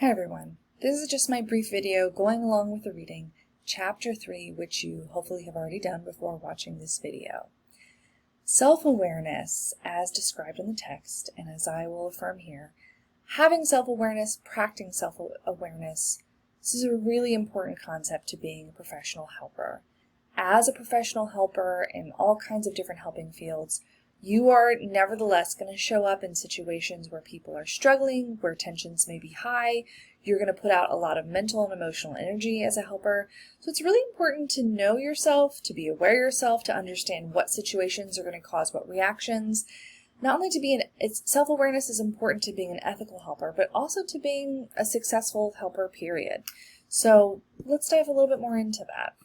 Hi everyone, this is just my brief video going along with the reading, Chapter 3, which you hopefully have already done before watching this video. Self-awareness, as described in the text, and as I will affirm here, having self-awareness, practicing self-awareness, this is a really important concept to being a professional helper. As a professional helper in all kinds of different helping fields, you are nevertheless going to show up in situations where people are struggling, where tensions may be high. You're going to put out a lot of mental and emotional energy as a helper. So it's really important to know yourself, to be aware of yourself, to understand what situations are going to cause what reactions. Not only to be self-awareness is important to being an ethical helper, but also to being a successful helper, period. So let's dive a little bit more into that.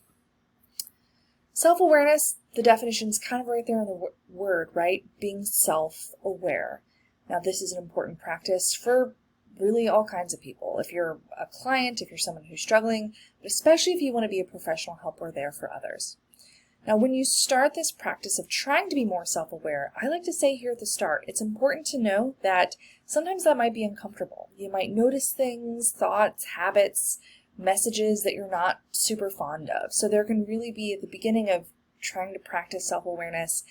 Self-awareness, the definition is kind of right there in the word, right? Being self-aware. Now, this is an important practice for really all kinds of people. If you're a client, if you're someone who's struggling, but especially if you want to be a professional helper there for others. Now, when you start this practice of trying to be more self-aware, I like to say here at the start, it's important to know that sometimes that might be uncomfortable. You might notice things, thoughts, habits, messages that you're not super fond of. So there can really be, at the beginning of trying to practice self-awareness,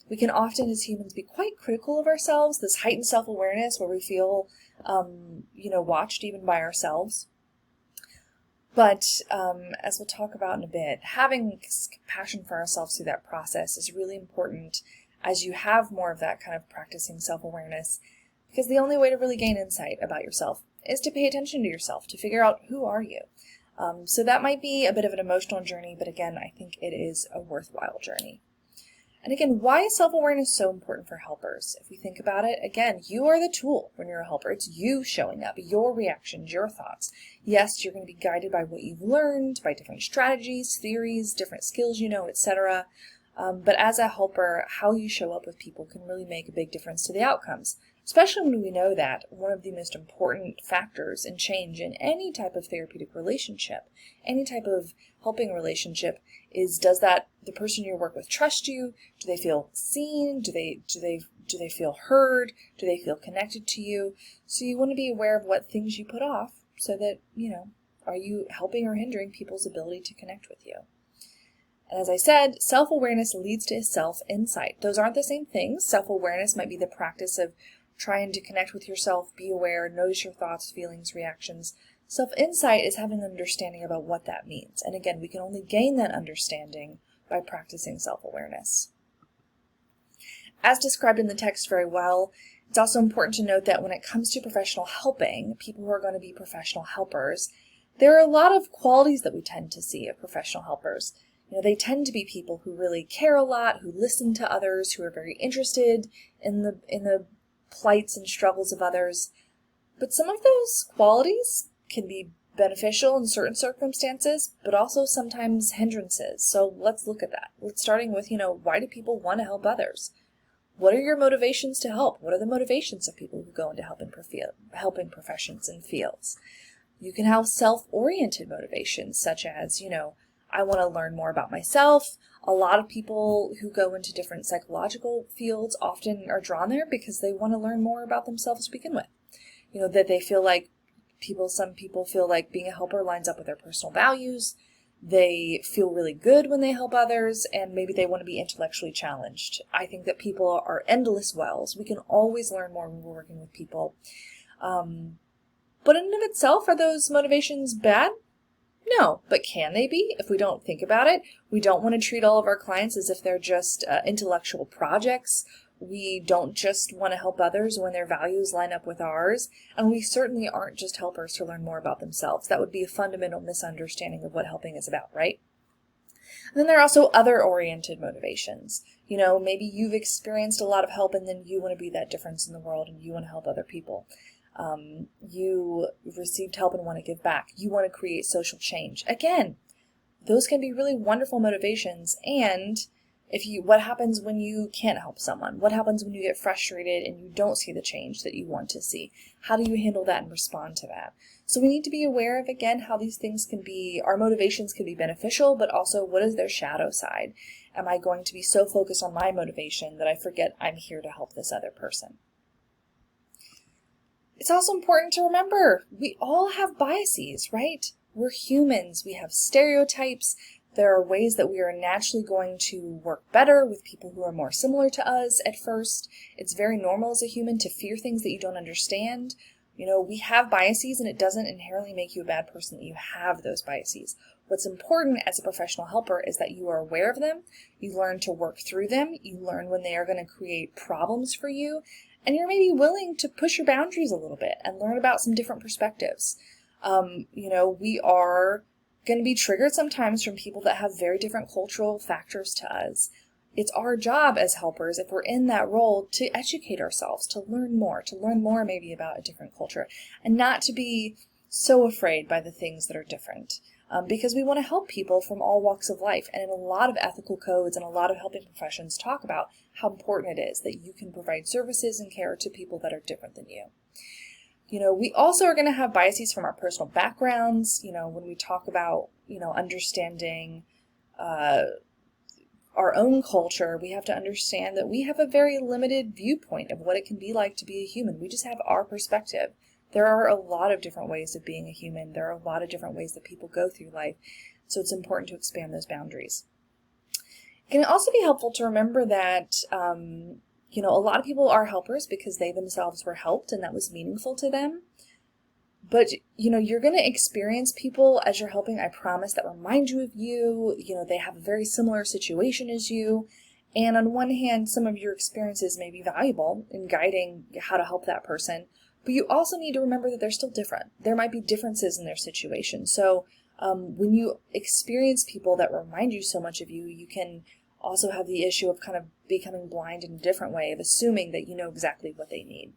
we can often as humans be quite critical of ourselves, this heightened self-awareness where we feel, watched even by ourselves. But as we'll talk about in a bit, having compassion for ourselves through that process is really important as you have more of that kind of practicing self-awareness, because the only way to really gain insight about yourself is to pay attention to yourself, to figure out who are you. So that might be a bit of an emotional journey, but again, I think it is a worthwhile journey. And again, why is self-awareness so important for helpers? If we think about it, again, you are the tool when you're a helper. It's you showing up, your reactions, your thoughts. Yes, you're going to be guided by what you've learned, by different strategies, theories, different skills you know, etc. But as a helper, how you show up with people can really make a big difference to the outcomes, especially when we know that one of the most important factors in change in any type of therapeutic relationship, any type of helping relationship, is does the person you work with trust you? Do they feel seen? Do they feel heard? Do they feel connected to you? So you want to be aware of what things you put off so that, are you helping or hindering people's ability to connect with you? And as I said, self-awareness leads to self-insight. Those aren't the same things. Self-awareness might be the practice of trying to connect with yourself, be aware, notice your thoughts, feelings, reactions. Self-insight is having an understanding about what that means. And again, we can only gain that understanding by practicing self-awareness. As described in the text very well, it's also important to note that when it comes to professional helping, people who are going to be professional helpers, there are a lot of qualities that we tend to see of professional helpers. They tend to be people who really care a lot, who listen to others, who are very interested in the plights and struggles of others. But some of those qualities can be beneficial in certain circumstances, but also sometimes hindrances. So let's look at that. Starting with, why do people want to help others? What are your motivations to help? What are the motivations of people who go into helping professions and fields? You can have self-oriented motivations, such as, I want to learn more about myself. A lot of people who go into different psychological fields often are drawn there because they want to learn more about themselves to begin with. That they feel like some people feel like being a helper lines up with their personal values. They feel really good when they help others, and maybe they want to be intellectually challenged. I think that people are endless wells. We can always learn more when we're working with people. But in and of itself, are those motivations bad? No, but can they be if we don't think about it? We don't want to treat all of our clients as if they're just intellectual projects. We don't just want to help others when their values line up with ours. And we certainly aren't just helpers to learn more about themselves. That would be a fundamental misunderstanding of what helping is about, right? And then there are also other oriented motivations. Maybe you've experienced a lot of help and then you want to be that difference in the world and you want to help other people. You received help and want to give back. You want to create social change. Again, those can be really wonderful motivations. And what happens when you can't help someone? What happens when you get frustrated and you don't see the change that you want to see? How do you handle that and respond to that? So we need to be aware of, again, how these things our motivations can be beneficial, but also what is their shadow side? Am I going to be so focused on my motivation that I forget I'm here to help this other person? It's also important to remember we all have biases, right? We're humans. We have stereotypes. There are ways that we are naturally going to work better with people who are more similar to us at first. It's very normal as a human to fear things that you don't understand. We have biases, and it doesn't inherently make you a bad person that you have those biases. What's important as a professional helper is that you are aware of them, you learn to work through them, you learn when they are going to create problems for you, and you're maybe willing to push your boundaries a little bit and learn about some different perspectives. We are going to be triggered sometimes from people that have very different cultural factors to us. It's our job as helpers, if we're in that role, to educate ourselves, to learn more maybe about a different culture, and not to be so afraid by the things that are different. Because we want to help people from all walks of life. And in a lot of ethical codes and a lot of helping professions talk about how important it is that you can provide services and care to people that are different than you. We also are going to have biases from our personal backgrounds. When we talk about, understanding our own culture, we have to understand that we have a very limited viewpoint of what it can be like to be a human. We just have our perspective. There are a lot of different ways of being a human. There are a lot of different ways that people go through life. So it's important to expand those boundaries. It can also be helpful to remember that, a lot of people are helpers because they themselves were helped and that was meaningful to them. But, you're going to experience people as you're helping, I promise, that remind you of you. They have a very similar situation as you. And on one hand, some of your experiences may be valuable in guiding how to help that person. But you also need to remember that they're still different. There might be differences in their situation. So when you experience people that remind you so much of you, you can also have the issue of kind of becoming blind in a different way, of assuming that you know exactly what they need.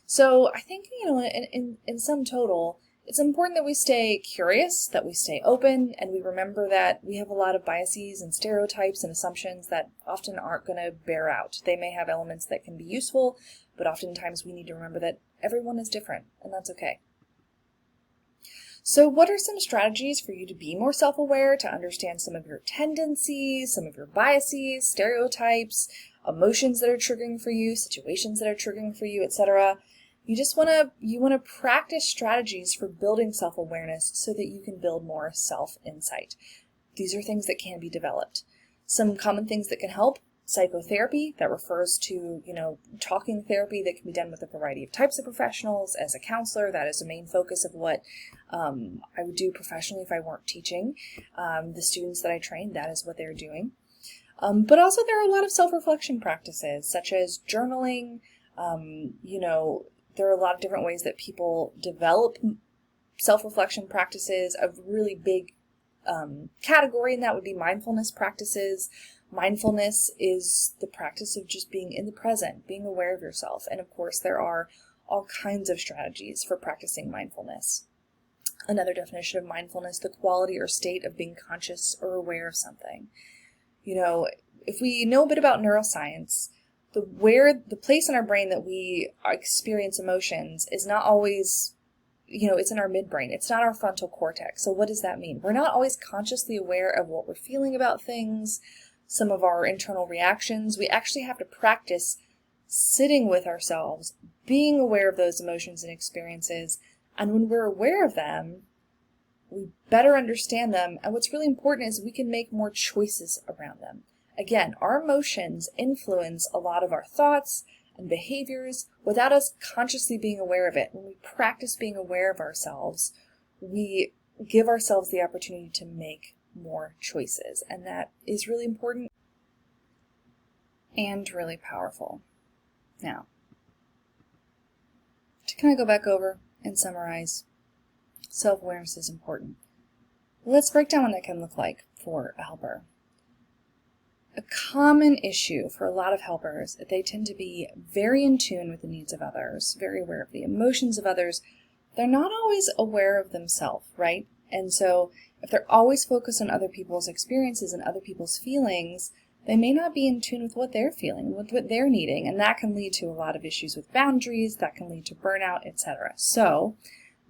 So I think, in sum total, it's important that we stay curious, that we stay open, and we remember that we have a lot of biases and stereotypes and assumptions that often aren't going to bear out. They may have elements that can be useful, but oftentimes we need to remember that everyone is different, and that's okay. So what are some strategies for you to be more self-aware, to understand some of your tendencies, some of your biases, stereotypes, emotions that are triggering for you, situations that are triggering for you, etc.? You want to practice strategies for building self-awareness so that you can build more self-insight. These are things that can be developed. Some common things that can help: psychotherapy, that refers to, talking therapy that can be done with a variety of types of professionals. As a counselor, that is the main focus of what I would do professionally if I weren't teaching. The students that I train, that is what they're doing. But also there are a lot of self-reflection practices, such as journaling. There are a lot of different ways that people develop self-reflection practices. A really big category in that would be mindfulness practices. Mindfulness is the practice of just being in the present, being aware of yourself. And of course, there are all kinds of strategies for practicing mindfulness. Another definition of mindfulness: the quality or state of being conscious or aware of something. If we know a bit about neuroscience, the place in our brain that we experience emotions is not always, it's in our midbrain. It's not our frontal cortex. So what does that mean? We're not always consciously aware of what we're feeling about things, some of our internal reactions. We actually have to practice sitting with ourselves, being aware of those emotions and experiences. And when we're aware of them, we better understand them. And what's really important is we can make more choices around them. Again, our emotions influence a lot of our thoughts and behaviors without us consciously being aware of it. When we practice being aware of ourselves, we give ourselves the opportunity to make more choices. And that is really important and really powerful. Now, to kind of go back over and summarize, self-awareness is important. Let's break down what that can look like for a helper. A common issue for a lot of helpers is they tend to be very in tune with the needs of others, very aware of the emotions of others. They're not always aware of themselves, right? And so if they're always focused on other people's experiences and other people's feelings, they may not be in tune with what they're feeling, with what they're needing, and that can lead to a lot of issues with boundaries, that can lead to burnout, etc. So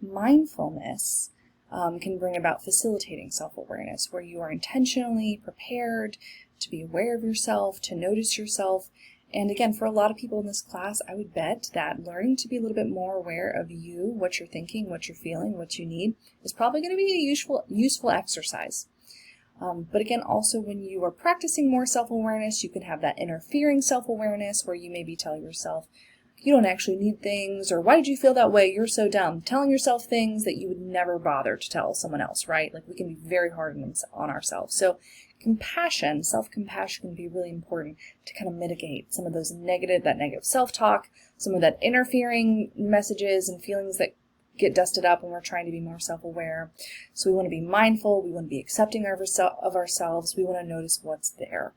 mindfulness can bring about facilitating self-awareness, where you are intentionally prepared to be aware of yourself, to notice yourself, And again, for a lot of people in this class, I would bet that learning to be a little bit more aware of you, what you're thinking, what you're feeling, what you need, is probably going to be a useful exercise. But again, also when you are practicing more self-awareness, you can have that interfering self-awareness where you maybe tell yourself, you don't actually need things, or why did you feel that way? You're so dumb. Telling yourself things that you would never bother to tell someone else, right? Like, we can be very hard on ourselves. So compassion, self-compassion can be really important to kind of mitigate some of those that negative self-talk, some of that interfering messages and feelings that get dusted up when we're trying to be more self-aware. So we want to be mindful, we want to be accepting of ourselves, we want to notice what's there.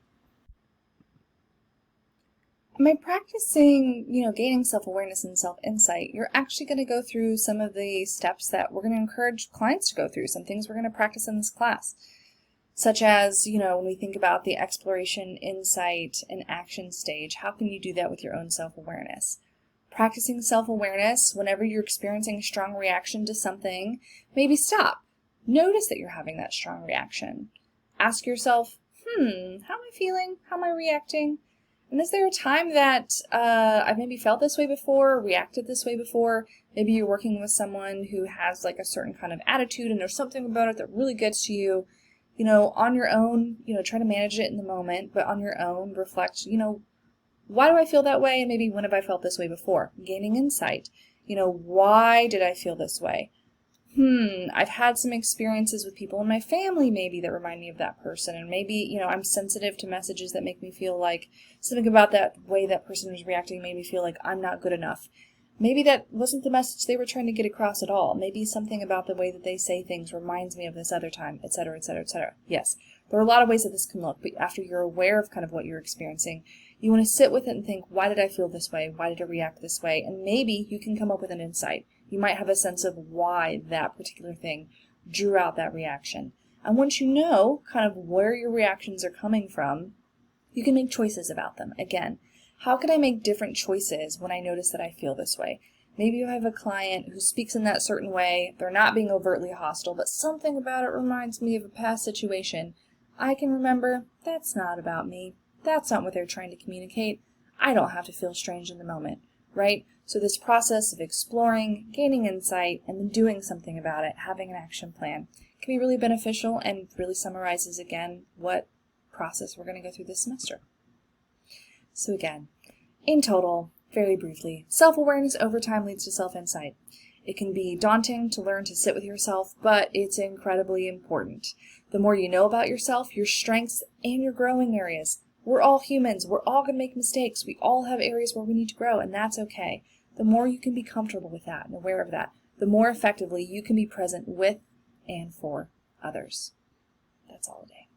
By practicing, gaining self-awareness and self-insight, you're actually going to go through some of the steps that we're going to encourage clients to go through, some things we're going to practice in this class, such as, when we think about the exploration, insight, and action stage, how can you do that with your own self-awareness? Practicing self-awareness, whenever you're experiencing a strong reaction to something, maybe stop. Notice that you're having that strong reaction. Ask yourself, how am I feeling? How am I reacting? And is there a time that I've maybe felt this way before, or reacted this way before? Maybe you're working with someone who has like a certain kind of attitude and there's something about it that really gets to you. On your own, try to manage it in the moment, but on your own, reflect, why do I feel that way? And maybe when have I felt this way before? Gaining insight. Why did I feel this way? I've had some experiences with people in my family maybe that remind me of that person, and maybe, I'm sensitive to messages that make me feel like something about that way that person was reacting made me feel like I'm not good enough. Maybe that wasn't the message they were trying to get across at all. Maybe something about the way that they say things reminds me of this other time, etc., etc., etc. Yes, there are a lot of ways that this can look, but after you're aware of kind of what you're experiencing, you want to sit with it and think, why did I feel this way? Why did I react this way? And maybe you can come up with an insight. You might have a sense of why that particular thing drew out that reaction. And once you know kind of where your reactions are coming from, you can make choices about them. Again, how can I make different choices when I notice that I feel this way? Maybe you have a client who speaks in that certain way. They're not being overtly hostile, but something about it reminds me of a past situation. I can remember, that's not about me. That's not what they're trying to communicate. I don't have to feel strange in the moment, right? So this process of exploring, gaining insight, and then doing something about it, having an action plan, can be really beneficial and really summarizes, again, what process we're going to go through this semester. So again, in total, very briefly, self-awareness over time leads to self-insight. It can be daunting to learn to sit with yourself, but it's incredibly important. The more you know about yourself, your strengths, and your growing areas. We're all humans. We're all going to make mistakes. We all have areas where we need to grow, and that's okay. The more you can be comfortable with that and aware of that, the more effectively you can be present with and for others. That's all today.